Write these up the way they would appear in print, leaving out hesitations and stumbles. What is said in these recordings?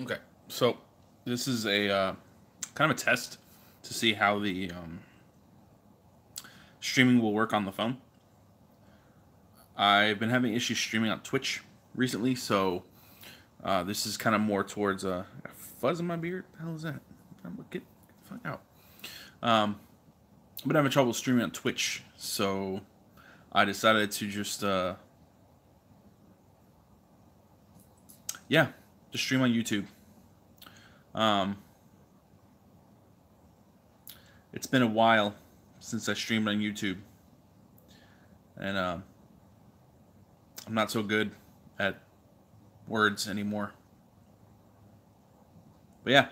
Okay, so this is a kind of a test to see how the streaming will work on the phone. I've been having issues streaming on Twitch recently, so this is kind of more towards a fuzz in my beard. What the hell is that? Get the fuck out. I've been having trouble streaming on Twitch, so I decided to just yeah, just stream on YouTube. Um, it's been a while since I streamed on YouTube, and I'm not so good at words anymore. But yeah,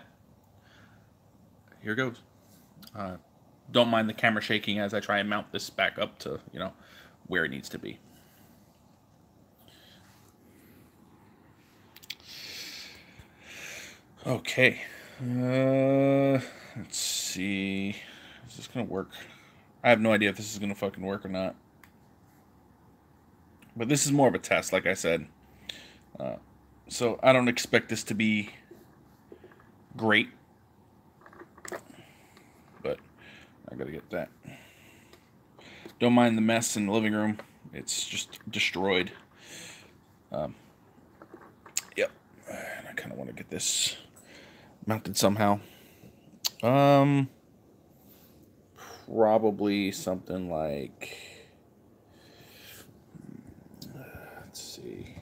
here goes. Uh, don't mind the camera shaking as I try and mount this back up to, where it needs to be. Okay. Let's see. Is this gonna work? I have no idea if this is gonna fucking work or not. But this is more of a test, like I said. So I don't expect this to be great. But I gotta get that. Don't mind the mess in the living room. It's just destroyed. Yep. And I kind of want to get this mounted somehow. Probably something like, let's see,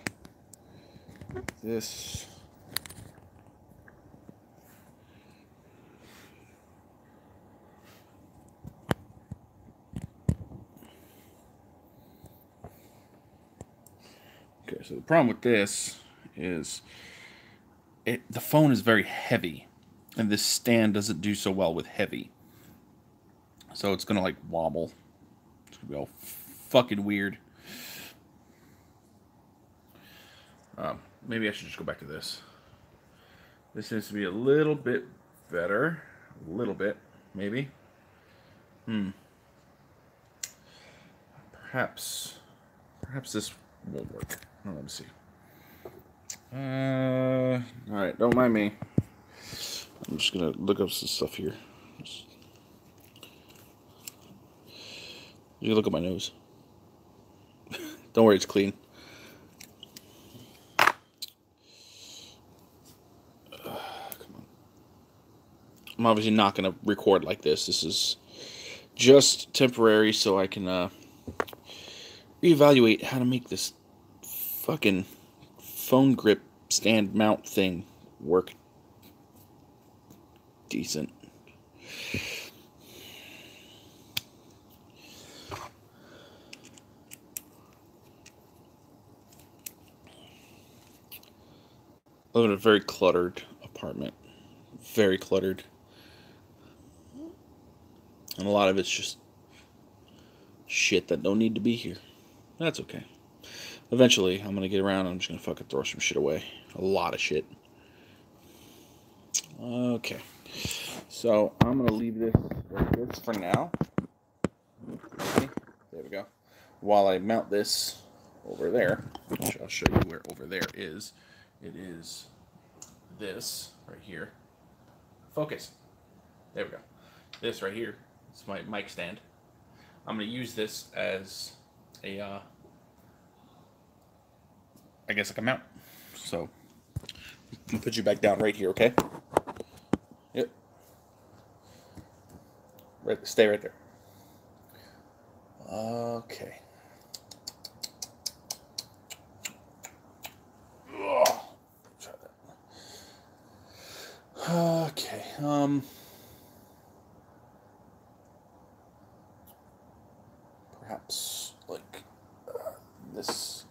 this. Okay, so the problem with this is the phone is very heavy, and this stand doesn't do so well with heavy. So it's gonna like wobble. It's gonna be all fucking weird. Maybe I should just go back to this. This needs to be a little bit better. A little bit, maybe. Perhaps this won't work. Oh, let me see. Alright, don't mind me. I'm just gonna look up some stuff here. You look at my nose. Don't worry, it's clean. Come on. I'm obviously not gonna record like this. This is just temporary so I can reevaluate how to make this fucking phone grip stand mount thing work decent. I live in a very cluttered apartment. Very cluttered. And a lot of it's just shit that don't need to be here. That's okay. Eventually, I'm going to get around and I'm just going to fucking throw some shit away. A lot of shit. Okay. So, I'm going to leave this like this for now. Okay. There we go. While I mount this over there, which I'll show you where over there is. It is this right here. Focus. There we go. This right here is my mic stand. I'm going to use this as a, I guess like a mount. So, I'm going to put you back down right here, okay? Yep. Right, stay right there. Okay. Try that. Okay. Perhaps like this.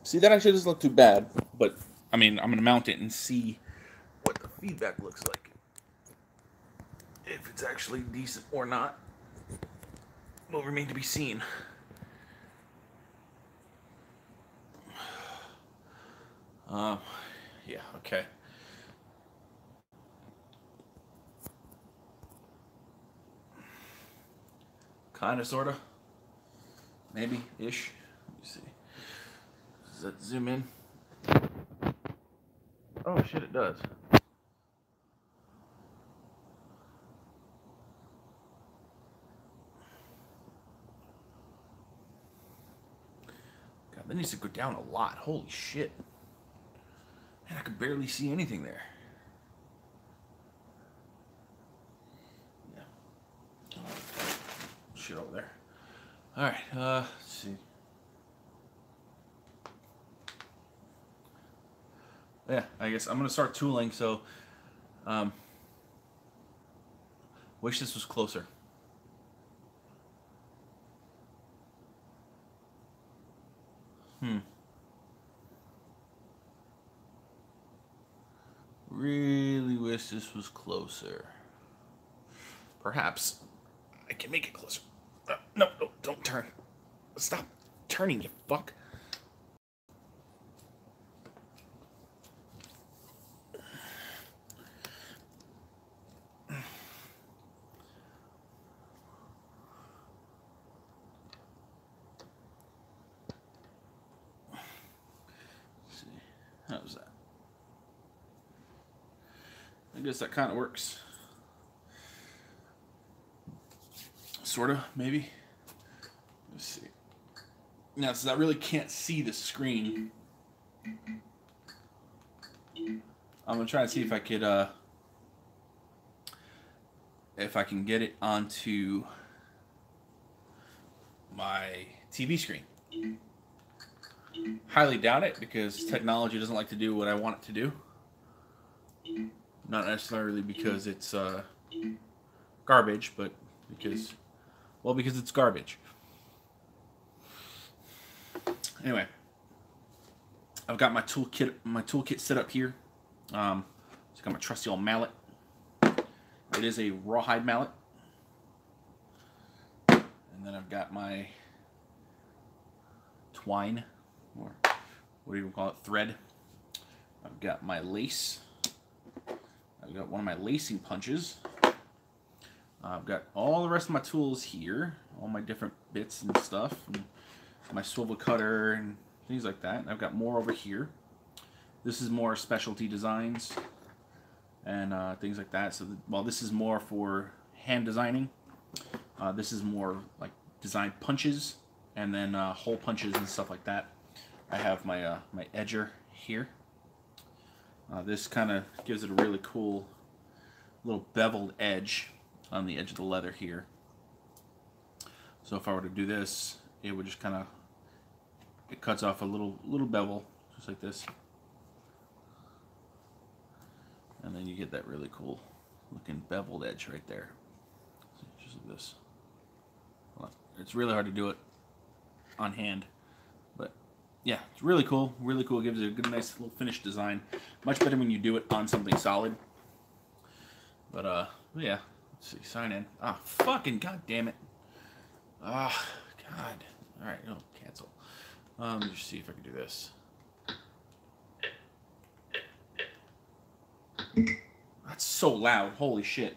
See, that actually doesn't look too bad, but I mean, I'm gonna mount it and see what the feedback looks like. If it's actually decent or not will remain to be seen. Yeah, okay. Kind of, sort of. Maybe, ish. Let me see. Does that zoom in? Oh, shit, it does. God, that needs to go down a lot. Holy shit. Man, I could barely see anything there. Yeah. Shit over there. Alright, let's see. Yeah, I guess I'm gonna start tooling, so wish this was closer. Really wish this was closer. Perhaps I can make it closer. No, don't turn. Stop turning, you fuck. Let's see. How's that? I guess that kind of works. Sort of, maybe. Let's see. Now, since I really can't see the screen, I'm gonna try and see if I could, if I can get it onto my TV screen. Highly doubt it, because technology doesn't like to do what I want it to do. Not necessarily because it's garbage, but because, well, because it's garbage. Anyway, I've got my toolkit set up here. So I've got my trusty old mallet. It is a rawhide mallet. And then I've got my twine, or what do you call it, thread. I've got my lace. I've got one of my lacing punches. I've got all the rest of my tools here, all my different bits and stuff, and my swivel cutter and things like that. And I've got more over here. This is more specialty designs and things like that. So, while this is more for hand designing, this is more like design punches and then hole punches and stuff like that. I have my my edger here. This kind of gives it a really cool little beveled edge on the edge of the leather here. So if I were to do this, it would just kind of, it cuts off a little bevel, just like this. And then you get that really cool looking beveled edge right there. So just like this. Well, it's really hard to do it on hand, but yeah, it's really cool. Really cool. It gives it a good, nice little finished design. Much better when you do it on something solid. But yeah. Let's see. Sign in. Ah, fucking goddamn it. Ah, God. All right. No, cancel. Let me just see if I can do this. That's so loud. Holy shit.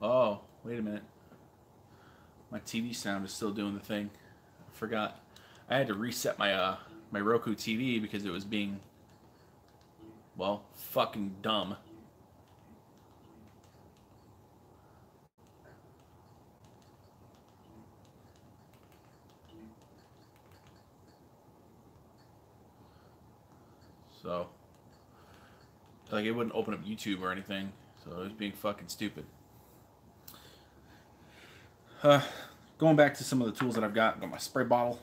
Oh, wait a minute. My TV sound is still doing the thing. I forgot. I had to reset my my Roku TV because it was being, well, fucking dumb. So, like, it wouldn't open up YouTube or anything. So it was being fucking stupid. Going back to some of the tools that I've got my spray bottle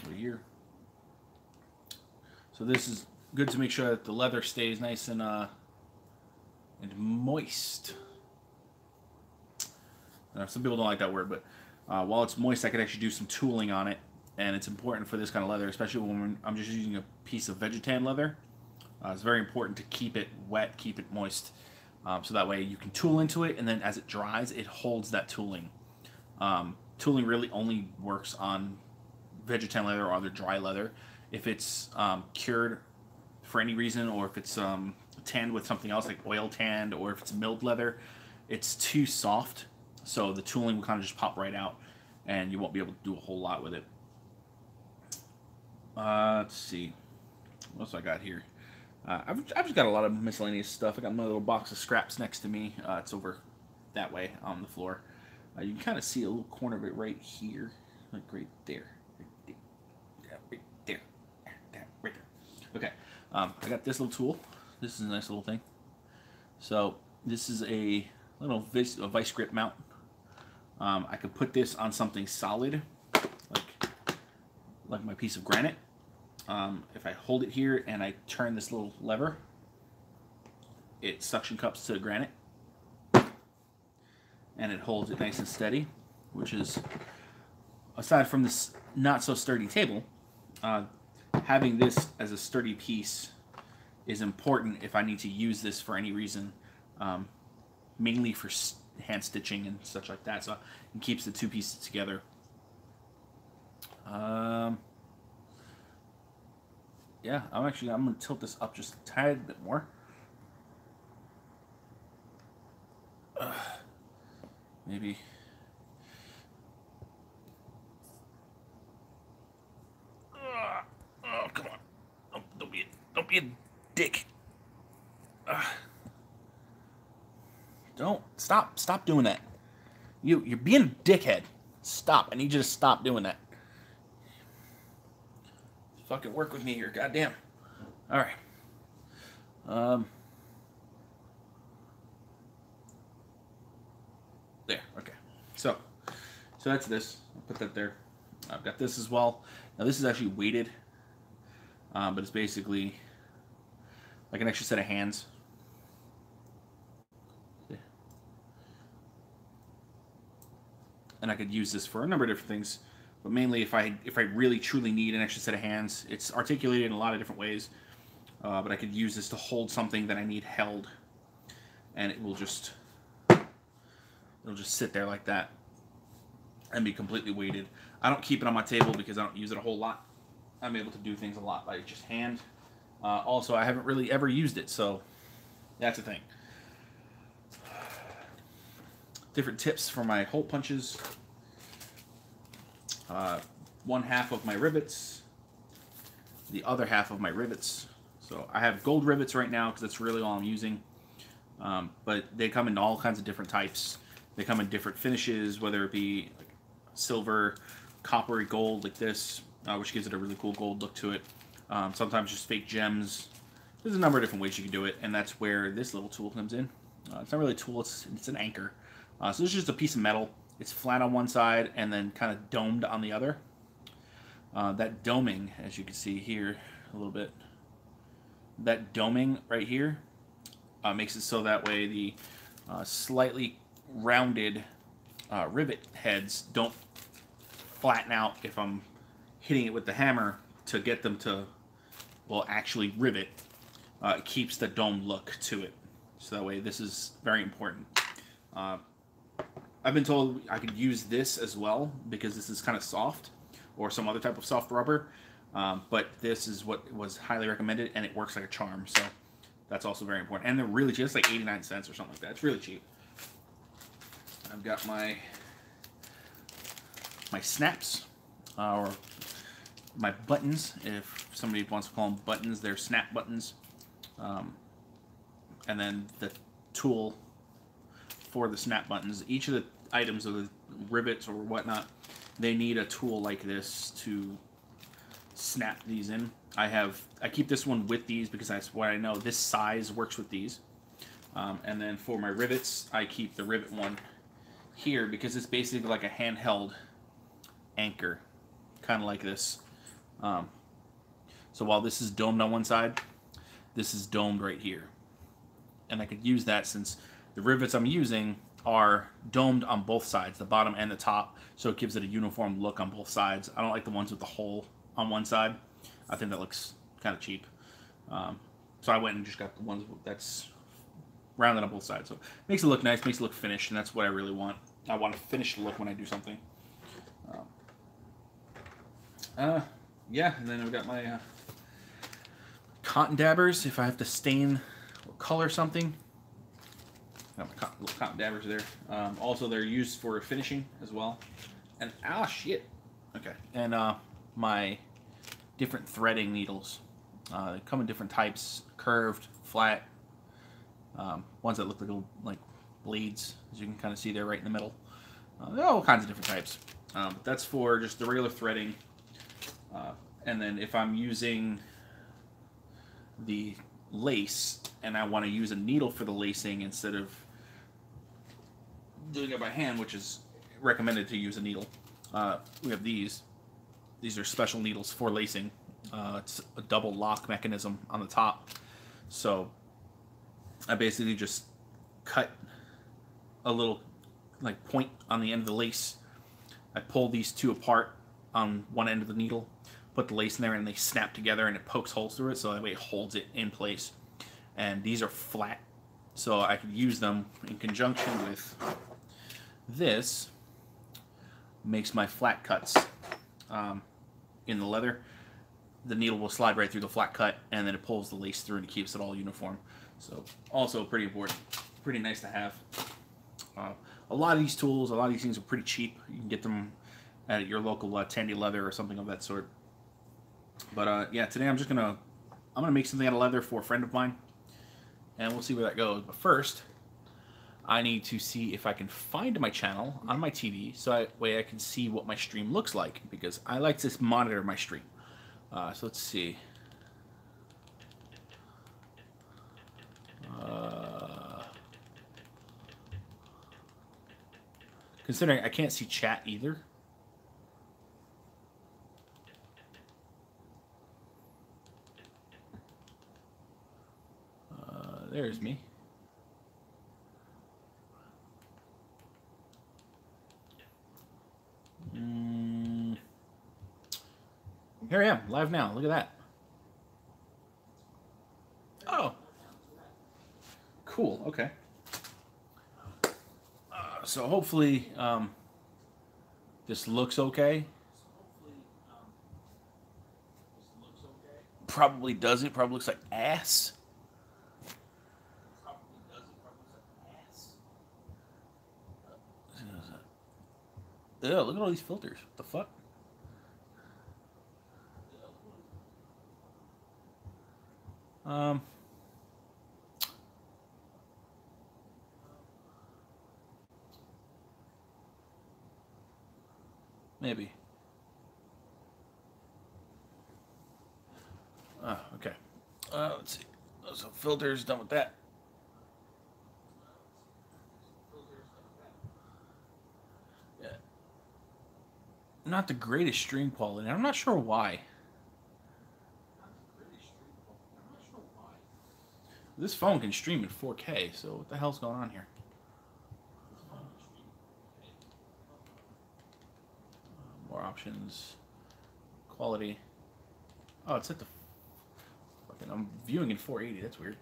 over here. So this is good to make sure that the leather stays nice and moist. Some people don't like that word, but while it's moist, I could actually do some tooling on it, and it's important for this kind of leather, especially when I'm just using a piece of Veg-Tanned leather. It's very important to keep it wet, keep it moist, So that way you can tool into it, and then as it dries, it holds that tooling. Tooling really only works on Veg-Tanned leather or other dry leather. If it's cured for any reason, or if it's tanned with something else like oil tanned, or if it's milled leather, it's too soft, so the tooling will kind of just pop right out, and you won't be able to do a whole lot with it. Let's see, what else I got here? I've just got a lot of miscellaneous stuff. I got my little box of scraps next to me. It's over that way on the floor. You can kind of see a little corner of it right here, like right there. Right there. Right there. Okay. I got this little tool. This is a nice little thing. So this is a little vice grip mount. I could put this on something solid, like my piece of granite. If I hold it here and I turn this little lever, it suction cups to the granite, and it holds it nice and steady, which is, aside from this not so sturdy table, having this as a sturdy piece is important if I need to use this for any reason, mainly for hand stitching and such like that. So it keeps the two pieces together. Yeah, I'm going to tilt this up just a tad bit more. Maybe. Oh, come on. Don't be a dick. Don't. Stop doing that. You're being a dickhead. Stop. I need you to stop doing that. Fucking work with me here, goddamn. All right. There. Okay. So that's this. I'll put that there. I've got this as well. Now this is actually weighted, but it's basically like an extra set of hands. And I could use this for a number of different things. But mainly, if I really truly need an extra set of hands, it's articulated in a lot of different ways. But I could use this to hold something that I need held, and it'll just sit there like that and be completely weighted. I don't keep it on my table because I don't use it a whole lot. I'm able to do things a lot by just hand. Also, I haven't really ever used it, so that's a thing. Different tips for my hole punches. One half of my rivets, the other half of my rivets. So I have gold rivets right now because that's really all I'm using. But they come in all kinds of different types. They come in different finishes, whether it be like silver, coppery gold like this, which gives it a really cool gold look to it. Sometimes just fake gems. There's a number of different ways you can do it, and that's where this little tool comes in. It's not really a tool, it's an anchor. So this is just a piece of metal. It's flat on one side and then kind of domed on the other. That doming, as you can see here a little bit, that doming right here makes it so that way the slightly rounded rivet heads don't flatten out if I'm hitting it with the hammer to get them to, well, actually rivet. It keeps the dome look to it. So that way, this is very important. I've been told I could use this as well because this is kind of soft, or some other type of soft rubber, but this is what was highly recommended, and it works like a charm, so that's also very important. And they're really cheap. It's like 89 cents or something like that. It's really cheap. I've got my snaps, or my buttons, if somebody wants to call them buttons. They're snap buttons. And then the tool for the snap buttons. Each of the items, of the rivets or whatnot, they need a tool like this to snap these in. I keep this one with these because that's what I know. This size works with these. And then for my rivets, I keep the rivet one here because it's basically like a handheld anchor, kind of like this. So while this is domed on one side, this is domed right here. And I could use that since the rivets I'm using are domed on both sides, the bottom and the top, so it gives it a uniform look on both sides. I don't like the ones with the hole on one side. I think that looks kind of cheap. So I went and just got the ones that's rounded on both sides. So it makes it look nice, makes it look finished, and that's what I really want. I want a finished look when I do something. Yeah, and then I've got my cotton dabbers if I have to stain or color something. Got my little cotton dabbers there. Also, they're used for finishing as well. And shit. Okay. And my different threading needles. They come in different types: curved, flat, ones that look like blades, as you can kind of see there, right in the middle. There are all kinds of different types. But that's for just the regular threading. And then if I'm using the lace and I want to use a needle for the lacing instead of doing it by hand, which is recommended to use a needle, we have these. These are special needles for lacing. It's a double lock mechanism on the top. So I basically just cut a little like point on the end of the lace. I pull these two apart on one end of the needle, put the lace in there, and they snap together, and it pokes holes through it, so that way it holds it in place. And these are flat, so I could use them in conjunction with this. Makes my flat cuts in the leather. The needle will slide right through the flat cut, and then it pulls the lace through and it keeps it all uniform. So also pretty important, pretty nice to have. A lot of these tools, a lot of these things are pretty cheap. You can get them at your local Tandy Leather or something of that sort. But yeah, today I'm gonna make something out of leather for a friend of mine, and we'll see where that goes. But first, I need to see if I can find my channel on my TV, so that way I can see what my stream looks like, because I like to monitor my stream. So let's see. Considering I can't see chat either. There's me. Here I am, live now. Look at that. Oh. Cool, okay. So hopefully this looks okay. Probably doesn't. Probably looks like ass. Ew, look at all these filters. What the fuck? Maybe. Okay. Let's see. So filters, done with that. Yeah. Not the greatest stream quality. I'm not sure why. This phone can stream in 4K, so what the hell's going on here? More options. Quality. Oh, it's at the... Fucking, I'm viewing in 480. That's weird.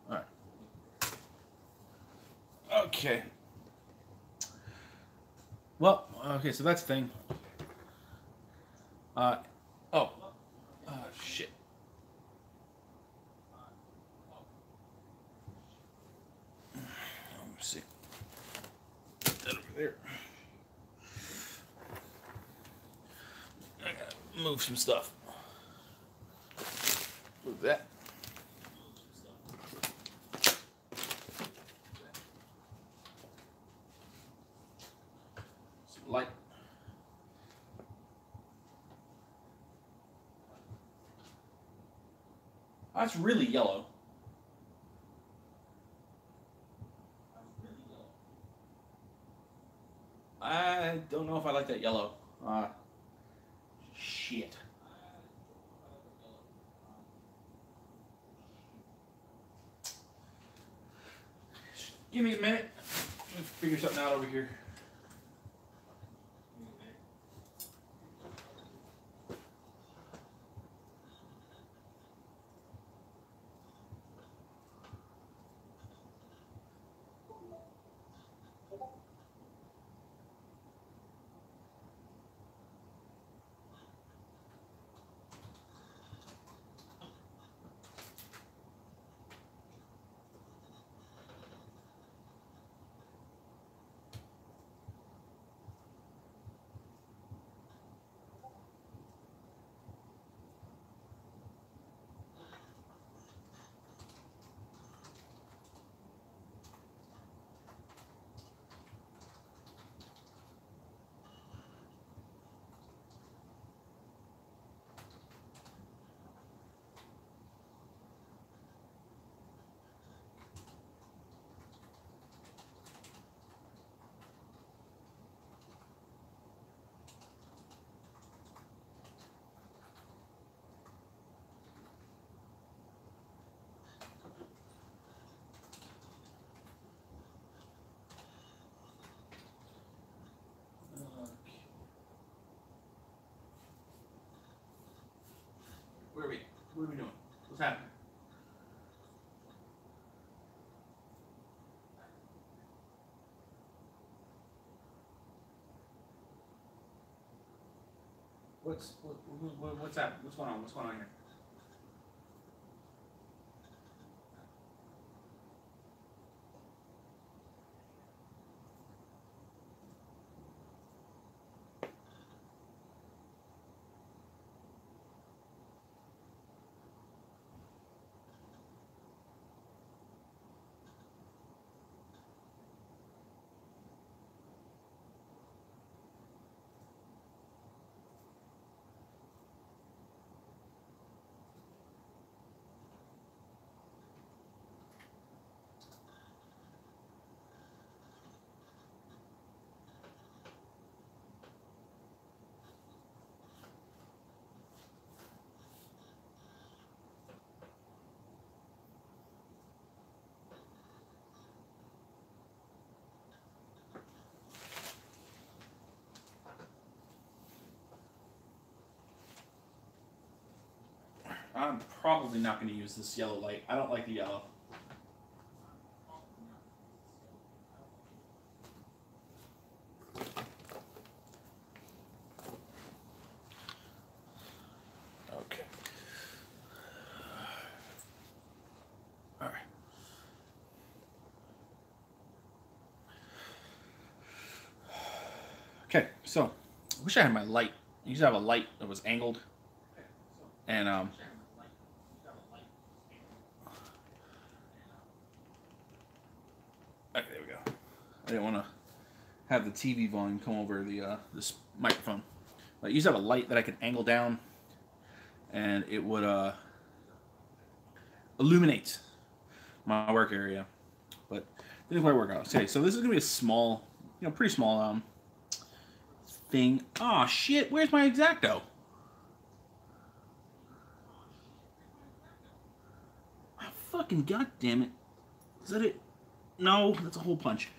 Alright. Okay. Well, okay, so that's the thing. Shit. Let me see. Put that over there. I gotta move some stuff. Move that. Some light. That's really yellow. I don't know if I like that yellow. Shit. Give me a minute. Let me figure something out over here. What are we doing? What's happening? What's happening? What's going on? What's going on here? I'm probably not going to use this yellow light. I don't like the yellow. Okay. All right. Okay, so I wish I had my light. I used to have a light that was angled. And okay, there we go. I didn't want to have the TV volume come over the this microphone. But I used to have a light that I could angle down, and it would illuminate my work area. But it didn't quite work out. Okay, so this is gonna be a small, pretty small thing. Oh shit! Where's my X-Acto? Fucking goddamn it! Is that it? No, that's a hole punch.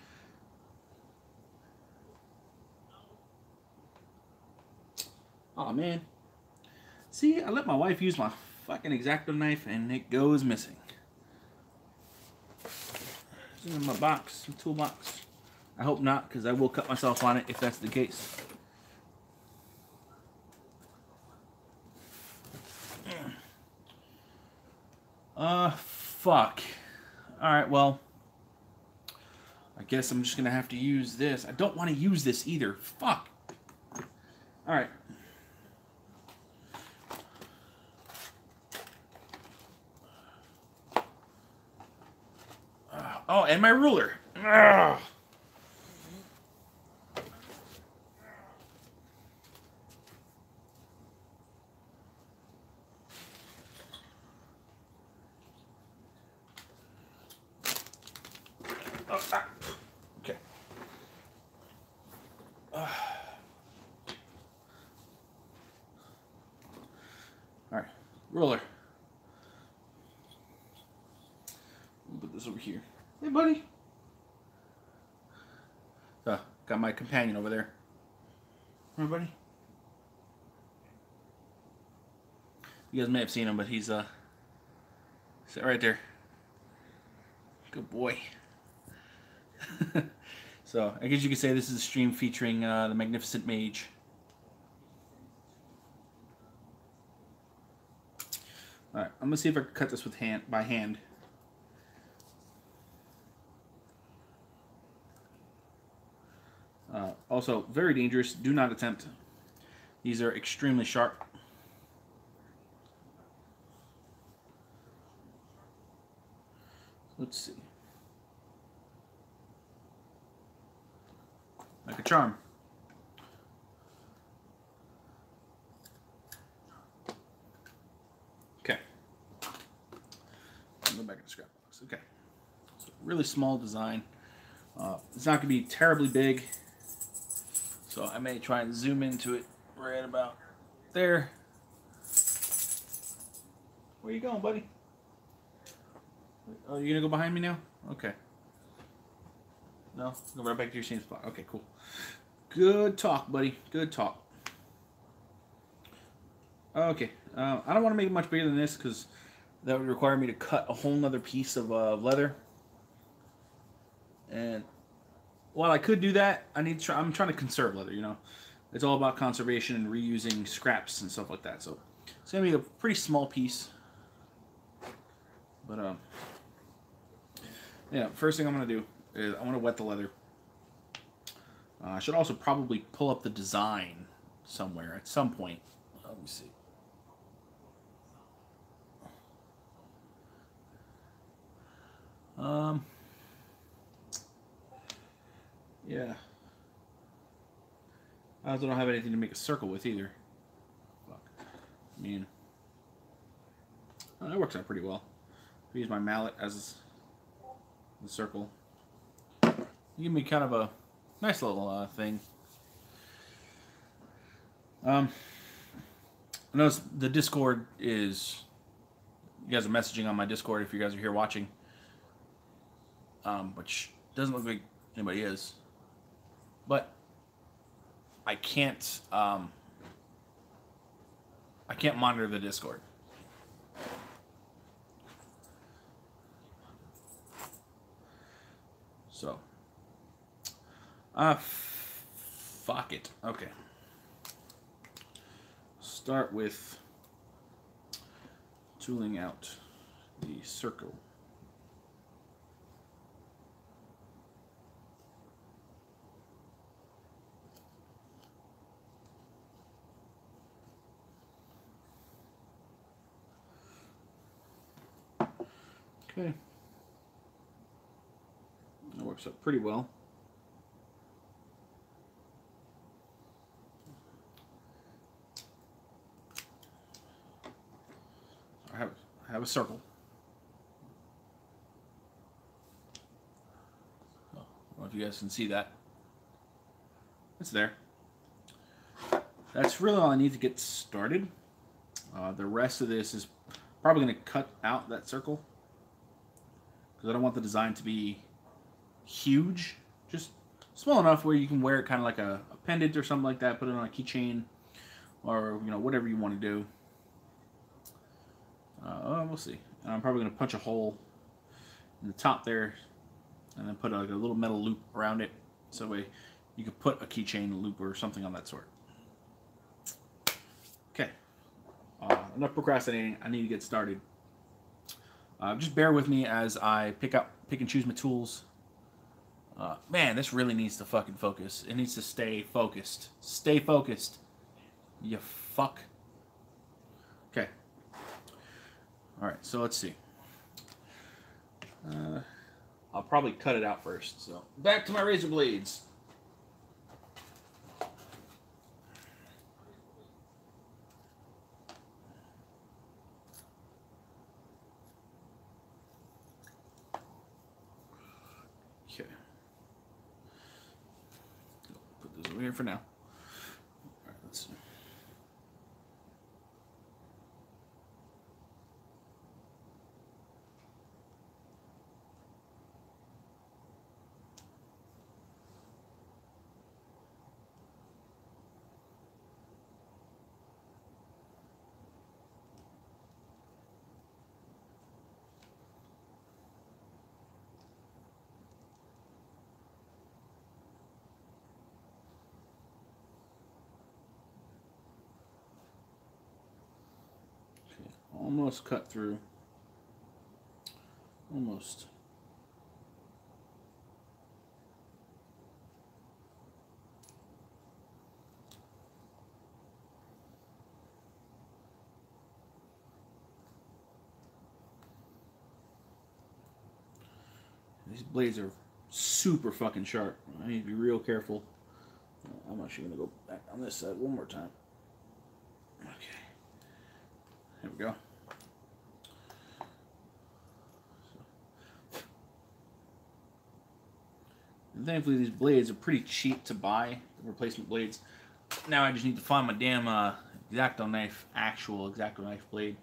Oh man. See, I let my wife use my fucking X-Acto knife and it goes missing. It's in my box, my toolbox. I hope not, because I will cut myself on it if that's the case. Fuck. Alright, well, I guess I'm just gonna have to use this. I don't want to use this either. Fuck. Alright. Oh, and my ruler. Ugh. Okay. All right, ruler. We'll put this over here. Hey, buddy. Got my companion over there. Hey, buddy. You guys may have seen him, but he's sitting right there. Good boy. So I guess you could say this is a stream featuring the Magnificent Mage. All right, I'm gonna see if I can cut this by hand. Also, very dangerous. Do not attempt. These are extremely sharp. Let's see. Like a charm. Okay. Go back in the scrap box. Okay. So really small design. It's not going to be terribly big. So I may try and zoom into it right about there. Where you going, buddy? Oh, you're going to go behind me now? Okay. No? Go right back to your same spot. Okay, cool. Good talk, buddy. Good talk. Okay, I don't want to make it much bigger than this because that would require me to cut a whole nother piece of leather. And while I could do that, I'm trying to conserve leather. You know, it's all about conservation and reusing scraps and stuff like that. So it's gonna be a pretty small piece. But yeah, first thing I'm gonna do is I want to wet the leather. I should also probably pull up the design somewhere at some point. Let me see. Yeah. I also don't have anything to make a circle with either. Fuck. I mean, that works out pretty well. I use my mallet as the circle. Give me kind of a nice little thing. I notice the Discord is... You guys are messaging on my Discord if you guys are here watching. Which doesn't look like anybody is. But I can't monitor the Discord. So fuck it. Okay. Start with tooling out the circle. Okay. That works out pretty well. I have a circle. I don't know if you guys can see that. It's there. That's really all I need to get started. The rest of this is probably going to cut out that circle because I don't want the design to be huge. Just small enough where you can wear it kind of like a pendant or something like that. Put it on a keychain or whatever you want to do. We'll see. And I'm probably going to punch a hole in the top there and then put like a little metal loop around it so that way you could put a keychain loop or something on that sort. Okay. Enough procrastinating. I need to get started. Just bear with me as I pick and choose my tools. Man, this really needs to fucking focus. It needs to stay focused. Stay focused. You fuck. Okay. Alright, so let's see. I'll probably cut it out first. So back to my razor blades. Okay. Put this over here for now. Alright, let's see. Almost cut through. Almost. These blades are super fucking sharp. I need to be real careful. I'm actually going to go back on this side one more time. Okay. There we go. And thankfully these blades are pretty cheap to buy, the replacement blades. Now I just need to find my damn X-Acto knife, actual X-Acto knife blade.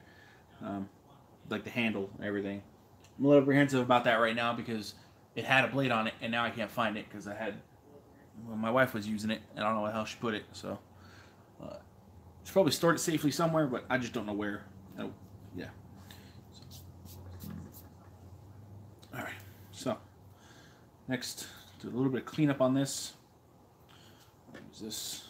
Like the handle and everything. I'm a little apprehensive about that right now because it had a blade on it and now I can't find it because my wife was using it and I don't know where the hell she put it. So Should probably stored it safely somewhere, but I just don't know where. Oh, yeah. All right. So next, do a little bit of cleanup on this. Use this.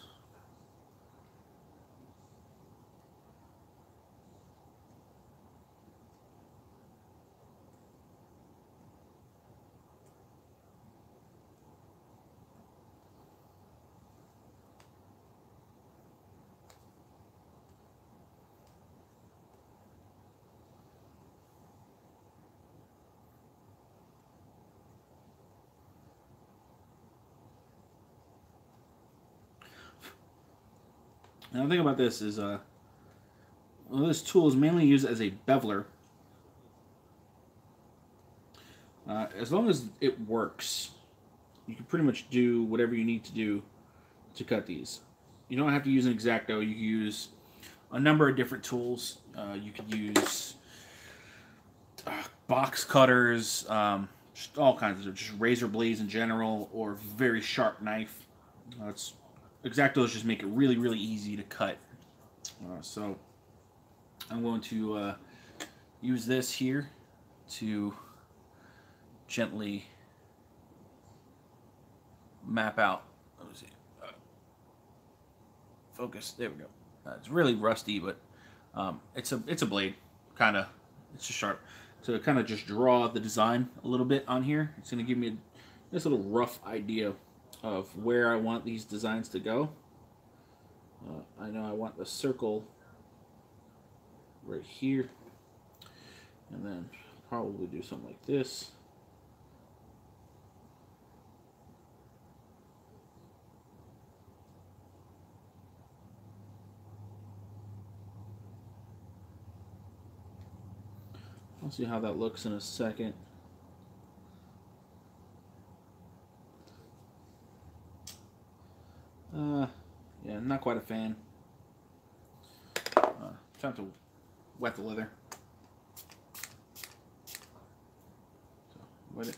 Now the thing about this is, well, this tool is mainly used as a beveler. As long as it works, you can pretty much do whatever you need to do to cut these. You don't have to use an X-Acto. You can use a number of different tools. You could use box cutters, just all kinds of, just razor blades in general, or very sharp knife. X-Actos just make it really, really easy to cut. So I'm going to use this here to gently map out. Let me see. Focus. There we go. It's really rusty, but it's a blade, kind of. It's just sharp. So kind of just draw the design a little bit on here. It's going to give me this little rough idea of where I want these designs to go. I know I want the circle right here, and then probably do something like this. I'll see how that looks in a second. Yeah, not quite a fan. Time to wet the leather. So, wet it.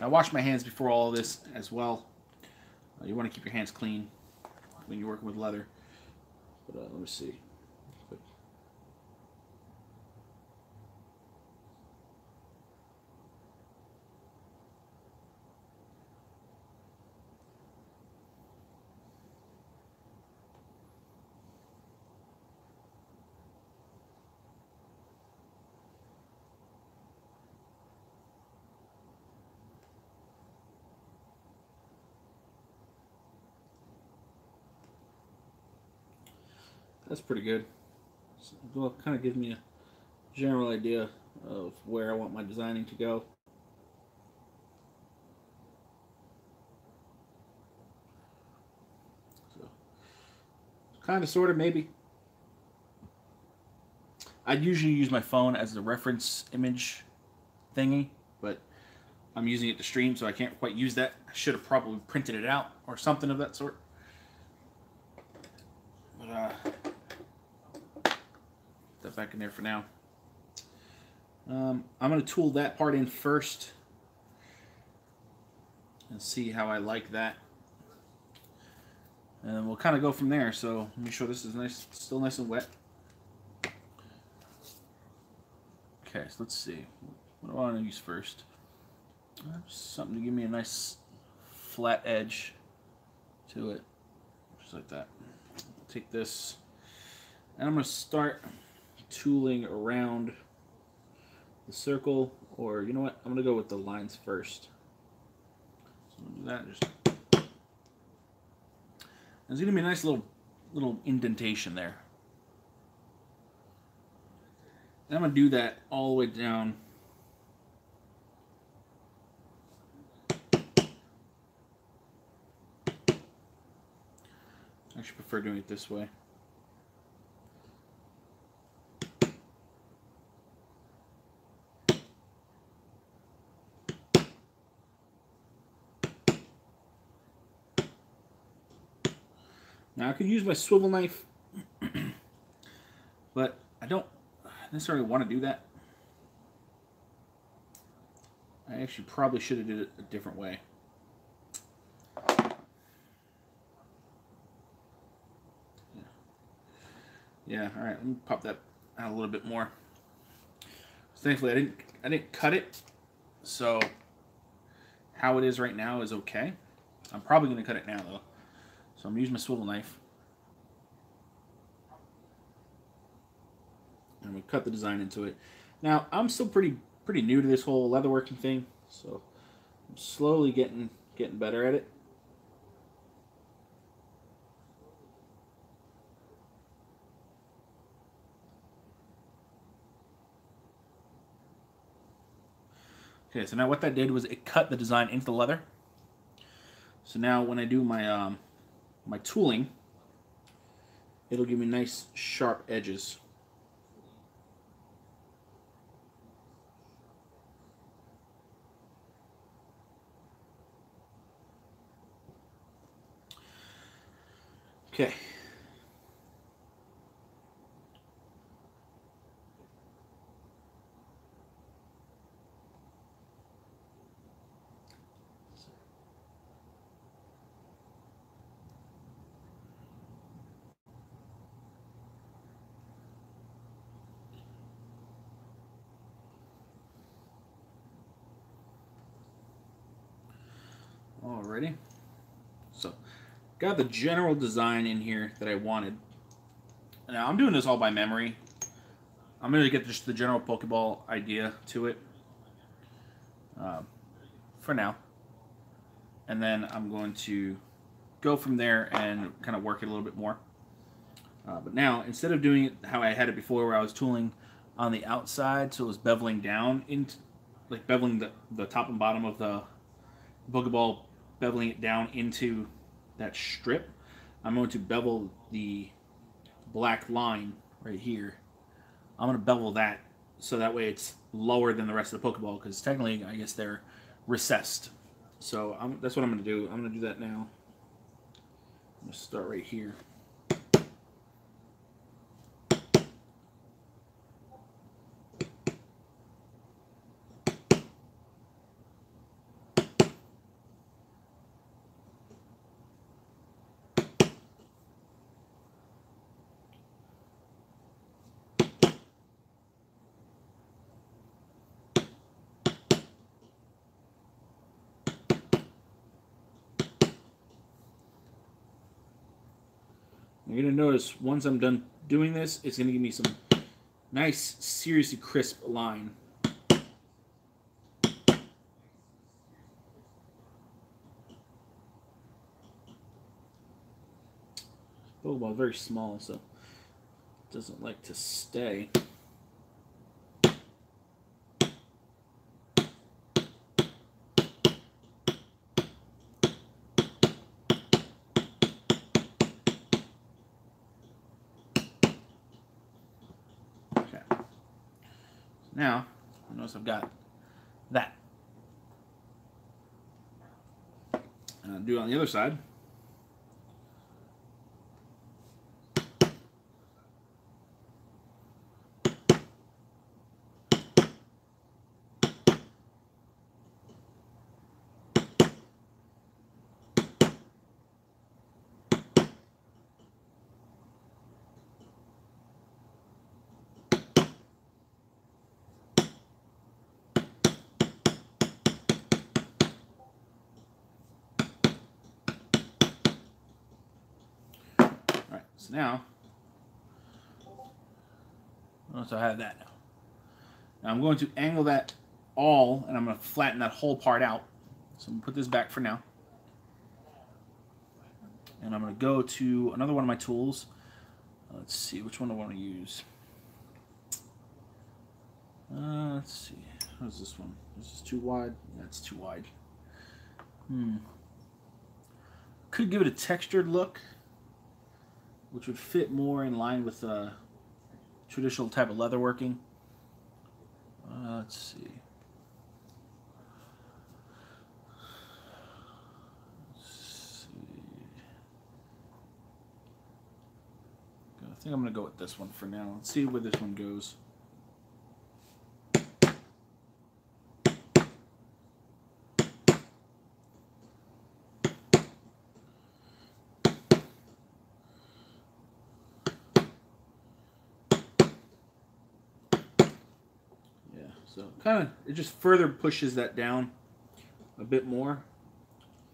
I wash my hands before all of this as well. You want to keep your hands clean when you're working with leather. But let me see. That's pretty good. Well, it kind of gives me a general idea of where I want my designing to go. So, kind of, sort of, maybe. I'd usually use my phone as the reference image thingy, but I'm using it to stream, so I can't quite use that. I should have probably printed it out or something of that sort. But, put that back in there for now. I'm going to tool that part in first and see how I like that. And we'll kind of go from there. So let me show this is nice, still nice and wet. Okay, so let's see. What do I want to use first? Something to give me a nice flat edge to it. Just like that. I'll take this and I'm going to start tooling around the circle, or you know what? I'm going to go with the lines first. So I'm going to do that. Just... There's going to be a nice little indentation there. And I'm going to do that all the way down. I actually prefer doing it this way. Now I could use my swivel knife, but I don't necessarily want to do that. I actually probably should have did it a different way. Yeah. Yeah, all right, let me pop that out a little bit more. Thankfully, I didn't cut it, so how it is right now is okay. I'm probably going to cut it now, though. So I'm going to use my swivel knife. And we cut the design into it. Now, I'm still pretty new to this whole leatherworking thing, so I'm slowly getting better at it. Okay, so now what that did was it cut the design into the leather. So now when I do my my tooling, it'll give me nice sharp edges. Okay. Alrighty. So, got the general design in here that I wanted. Now, I'm doing this all by memory. I'm going to get just the general Pokeball idea to it for now. And then I'm going to go from there and kind of work it a little bit more. But now, instead of doing it how I had it before, where I was tooling on the outside, so it was beveling down, into, like beveling the top and bottom of the Pokeball, beveling it down into that strip, I'm going to bevel the black line right here. I'm going to bevel that so that way it's lower than the rest of the Pokeball, because technically, I guess they're recessed. So that's what I'm going to do. I'm going to do that now. I'm going to start right here. You're going to notice once I'm done doing this, it's going to give me some nice, seriously crisp line. Pokeball is very small, so it doesn't like to stay. Now, notice I've got that. And I'll do it on the other side. So now, notice I have that now. Now I'm going to angle that all, and I'm going to flatten that whole part out. So I'm going to put this back for now. And I'm going to go to another one of my tools. Let's see, which one do I want to use? Let's see. How's this one? This is too wide. That's too wide. Could give it a textured look, which would fit more in line with traditional type of leatherworking. Let's see. I think I'm going to go with this one for now. Let's see where this one goes. So it just further pushes that down a bit more.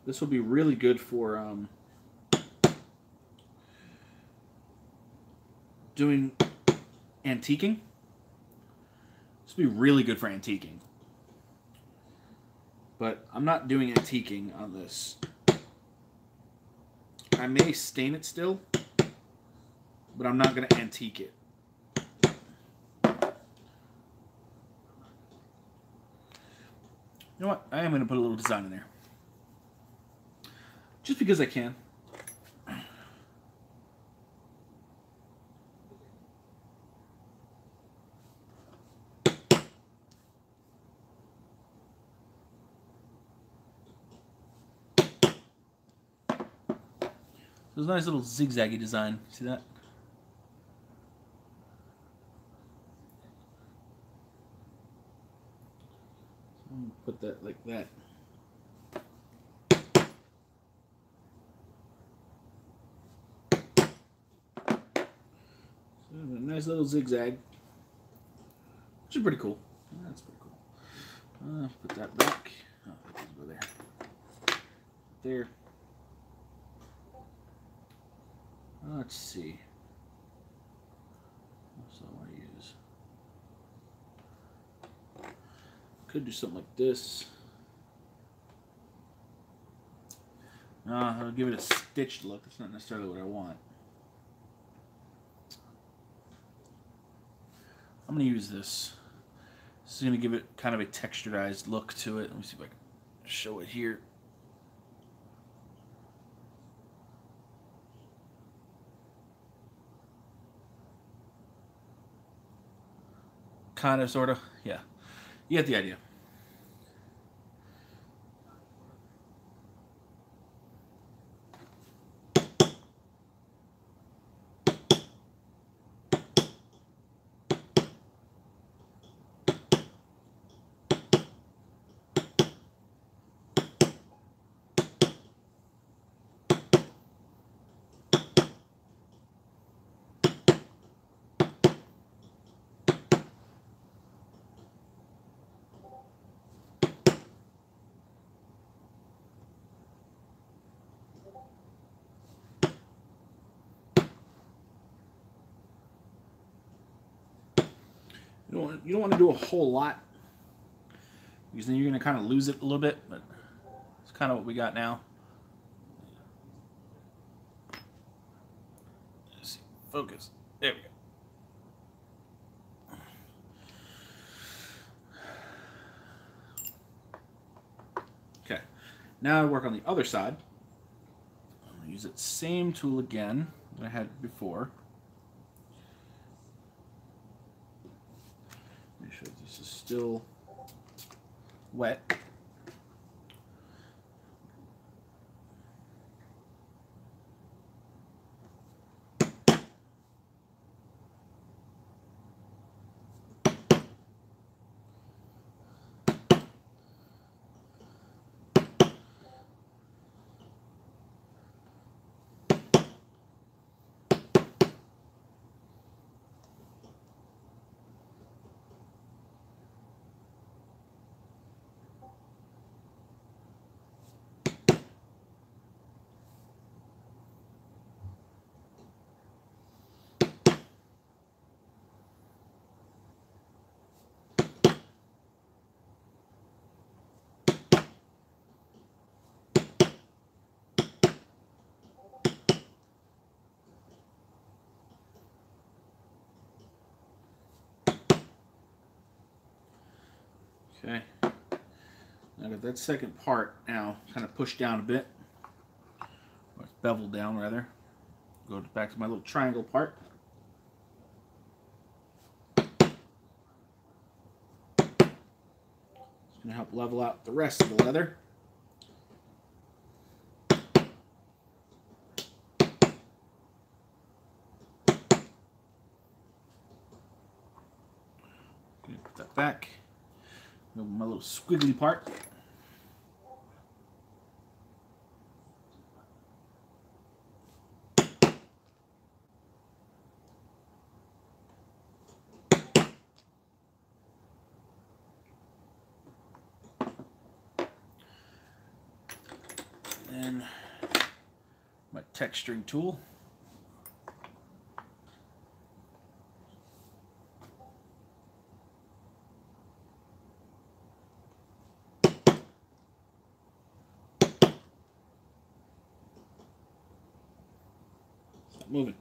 This will be really good for doing antiquing. This will be really good for antiquing. But I'm not doing antiquing on this. I may stain it still, but I'm not going to antique it. You know what? I am going to put a little design in there. Just because I can. There's a nice little zigzaggy design. See that? So I'm going to put that like that. So a nice little zigzag, which is pretty cool. That's pretty cool. Put that back. Oh, let's go there. There. Let's see. What's I want to use? Could do something like this. I'll give it a stitched look. That's not necessarily what I want. I'm going to use this. This is going to give it kind of a texturized look to it. Let me see if I can show it here. Kind of, sort of. Yeah. You get the idea. You don't want to do a whole lot, because then you're going to kind of lose it a little bit, but it's kind of what we got now. Let's see, focus. There we go. Okay, now I work on the other side. I'm going to use that same tool again that I had before. Make sure this is still wet. Okay, I got that second part now kind of pushed down a bit, or it's beveled down rather. Go back to my little triangle part. It's going to help level out the rest of the leather. Put that back. My little squiggly part. then my texturing tool. Stop moving.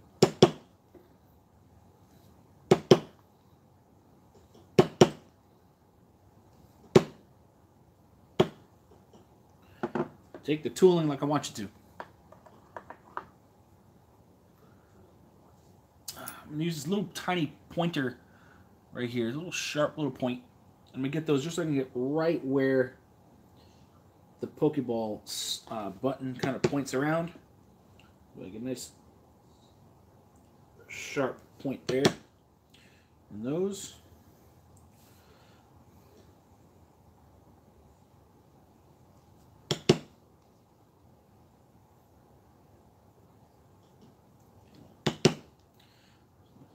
Take the tooling like I want you to. I'm going to use this little tiny pointer right here. A little sharp little point. I'm going to get those just so I can get right where the Pokeball button kind of points around. So I get a nice sharp point there. And those.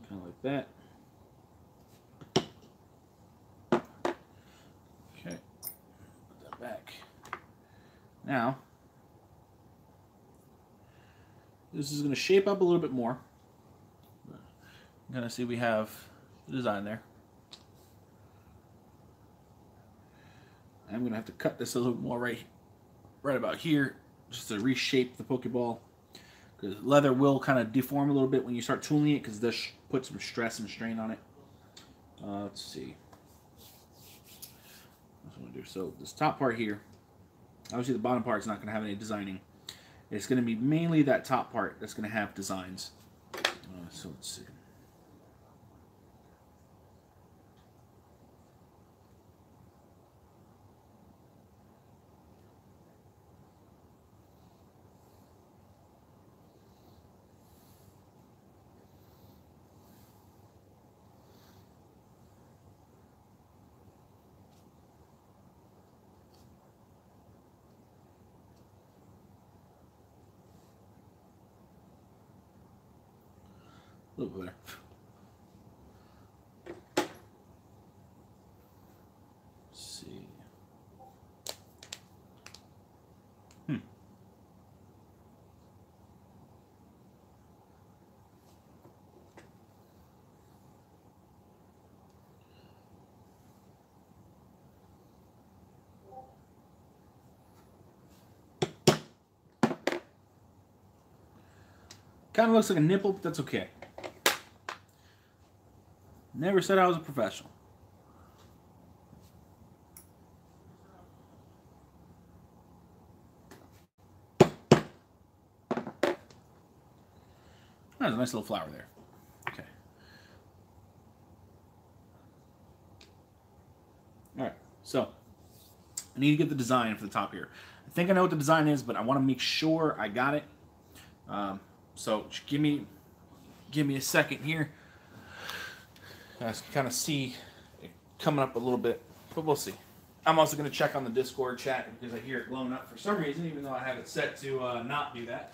Kind of like that. Okay, put that back. Now, this is going to shape up a little bit more. You're going to see we have the design there. I'm going to have to cut this a little more right about here, just to reshape the Pokeball. Because leather will kind of deform a little bit when you start tooling it, because this puts some stress and strain on it. Let's see. What I'm going to do. So this top part here, obviously the bottom part is not going to have any designing. It's going to be mainly that top part that's going to have designs. So let's see. A little bit there. Let's see. Kind of looks like a nipple, but that's okay. Never said I was a professional. There's a nice little flower there. Okay. Alright, so I need to get the design for the top here. I think I know what the design is, but I want to make sure I got it. So just give me a second here. I can kind of see it coming up a little bit, but we'll see. I'm also going to check on the Discord chat because I hear it blowing up for some reason, even though I have it set to not do that.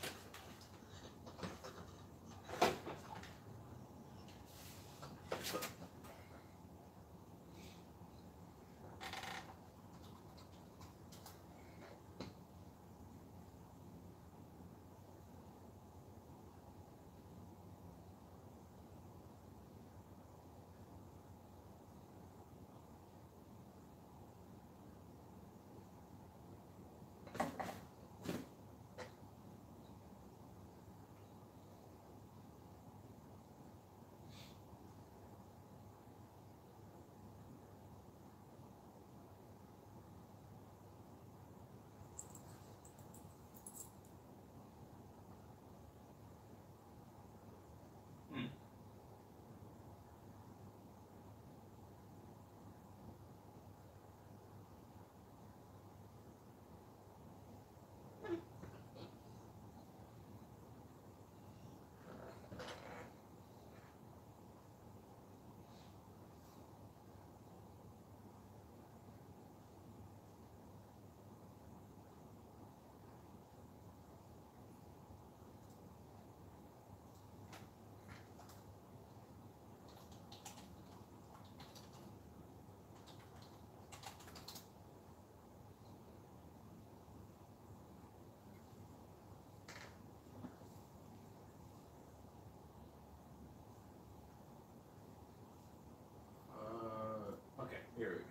Here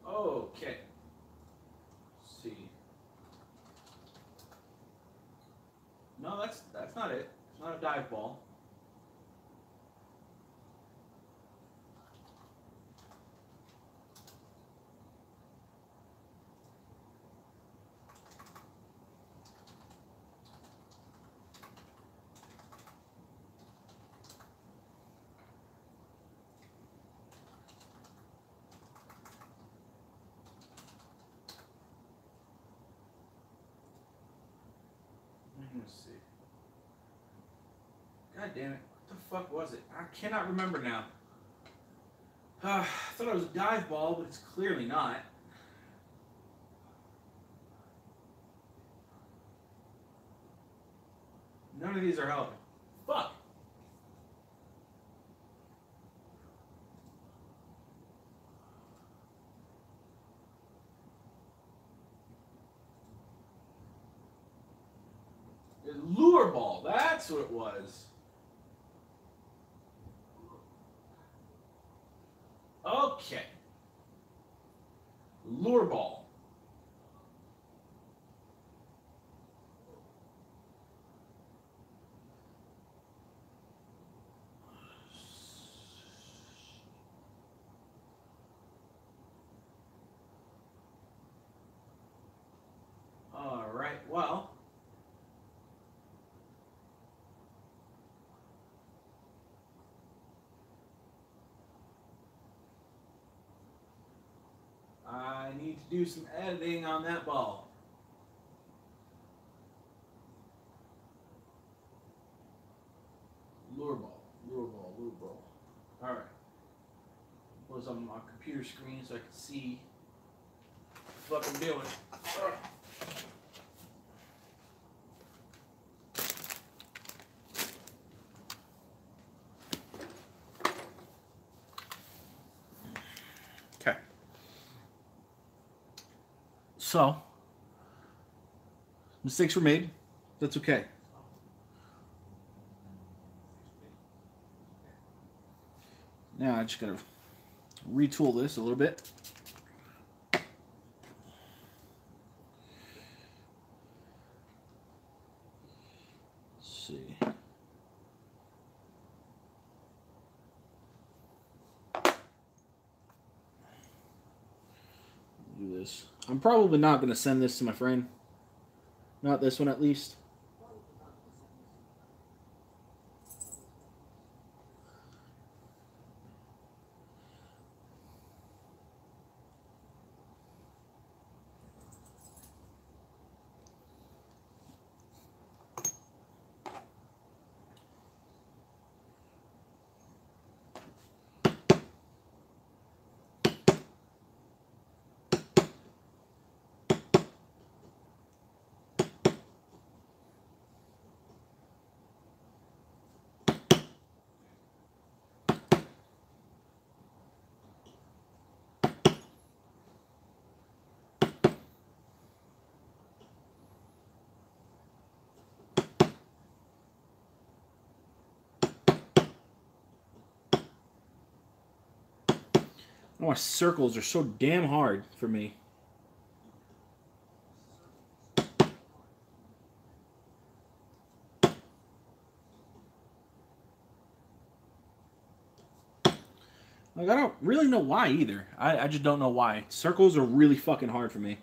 we go. Okay. Let's see. No, that's not it. It's not a dive ball. Let's see. God damn it. What the fuck was it? I cannot remember now. I thought it was a dive ball, but it's clearly not. None of these are helping. Fuck. Lure ball. That's what it was. Okay. Lure ball. All right. Well. I need to do some editing on that ball. Lure ball, lure ball, lure ball. All right. Was on my computer screen so I could see what I'm doing. Okay. So, mistakes were made. That's okay. Now I just gotta retool this a little bit. Let's see. Do this. I'm probably not going to send this to my friend. Not this one, at least. Oh, my circles are so damn hard for me. Like, I don't really know why either. I just don't know why. Circles are really fucking hard for me.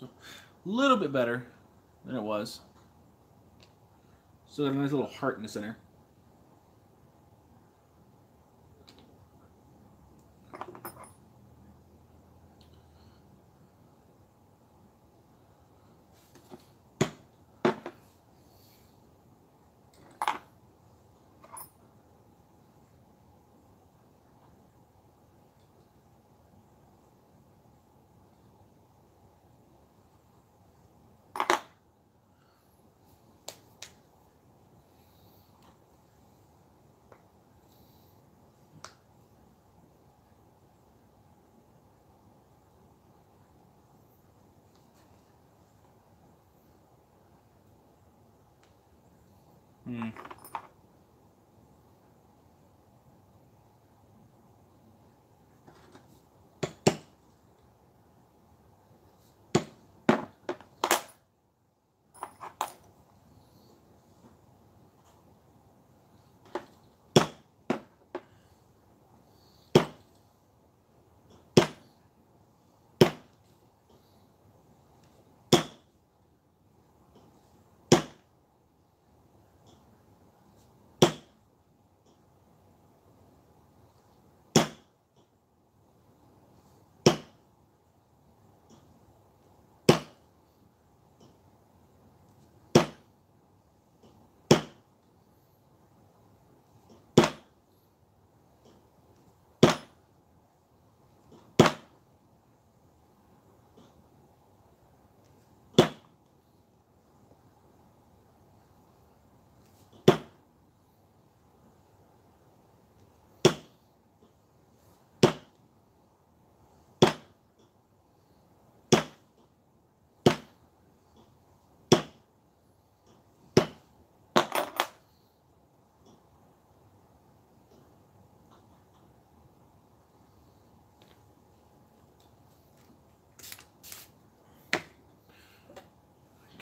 So, a little bit better than it was. So, a nice little heart in the center. Hmm.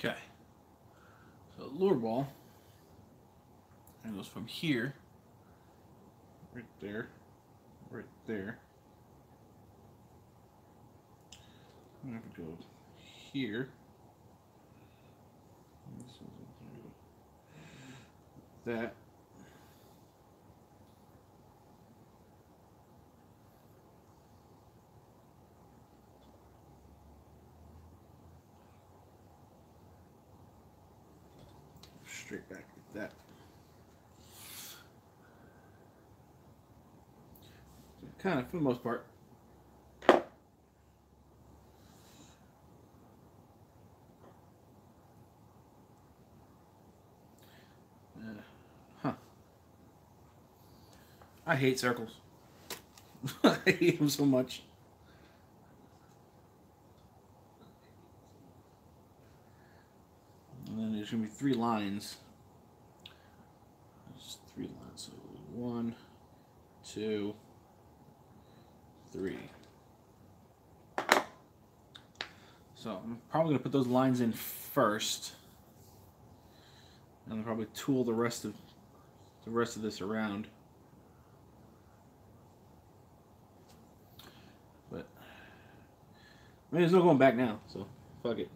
Okay, so lure ball, and it goes from here, right there, right there. I'm gonna have to go here. That. Straight back like that. Kind of, for the most part. Huh. I hate circles. I hate them so much. And then there's going to be 3 lines. There's 3 lines. So 1, 2, 3. So I'm probably going to put those lines in first. And I'll probably tool the rest of this around. But I mean, there's no going back now, so fuck it.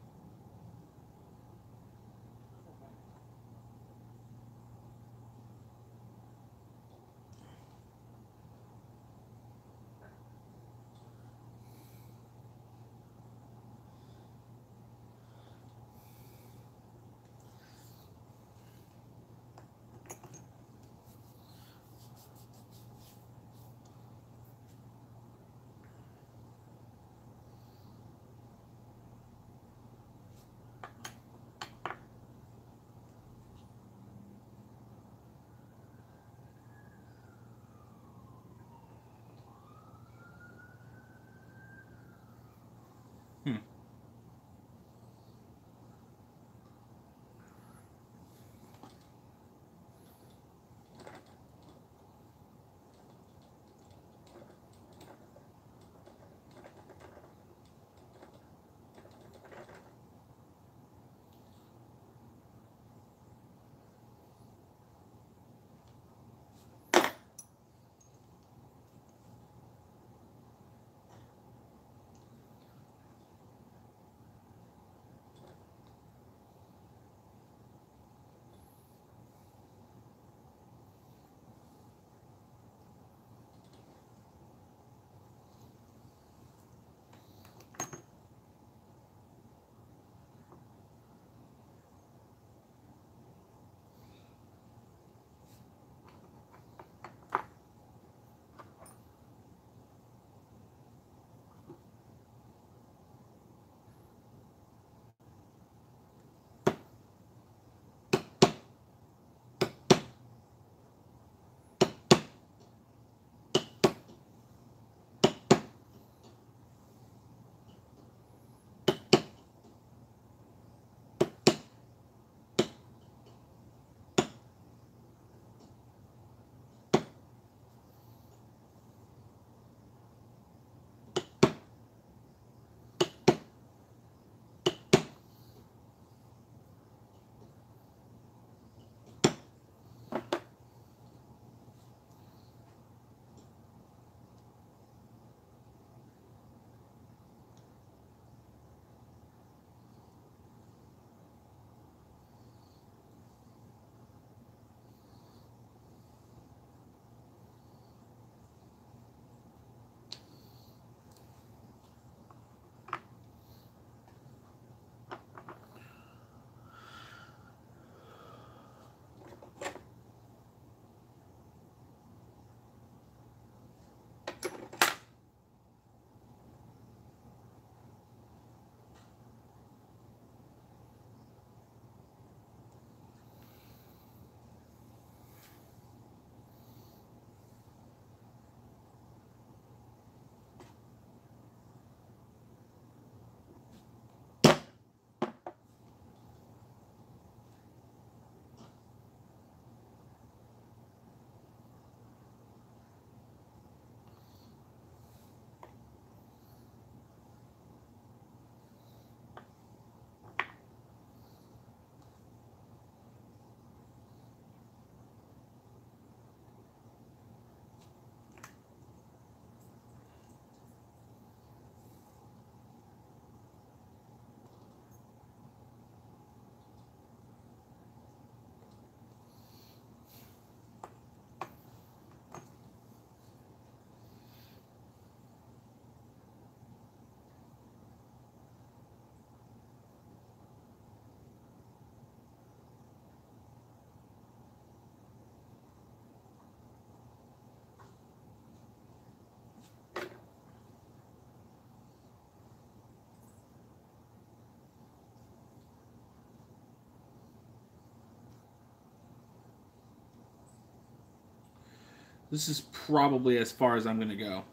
This is probably as far as I'm going to go.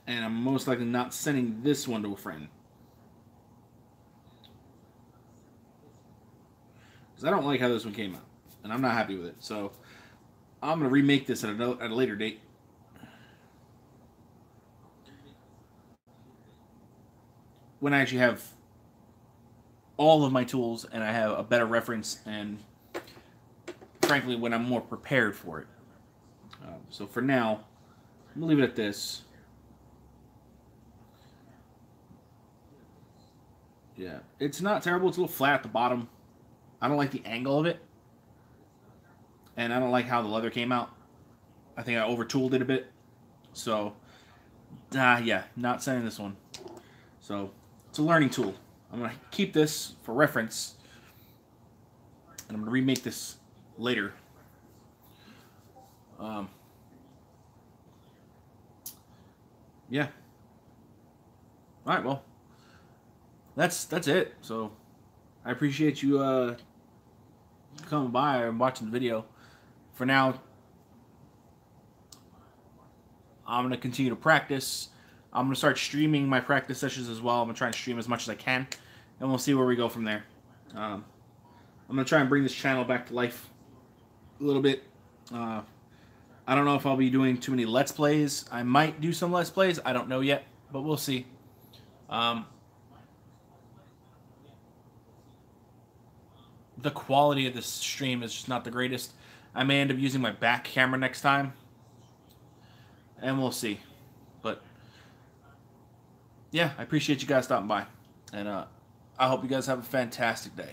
And I'm most likely not sending this one to a friend. Because I don't like how this one came out. And I'm not happy with it. So I'm going to remake this at a later date. When I actually have all of my tools and I have a better reference and, frankly, when I'm more prepared for it. So for now, I'm going to leave it at this. Yeah, it's not terrible. It's a little flat at the bottom. I don't like the angle of it. And I don't like how the leather came out. I think I over-tooled it a bit. So, yeah, not sending this one. So, it's a learning tool. I'm going to keep this for reference. And I'm going to remake this later. Yeah. Alright, well. That's it. So, I appreciate you coming by and watching the video. For now, I'm going to continue to practice. I'm going to start streaming my practice sessions as well. I'm going to try and stream as much as I can. And we'll see where we go from there. I'm going to try and bring this channel back to life a little bit. I don't know if I'll be doing too many Let's Plays. I might do some Let's Plays. I don't know yet, but we'll see. The quality of this stream is just not the greatest. I may end up using my back camera next time. And we'll see. But, yeah, I appreciate you guys stopping by. And I hope you guys have a fantastic day.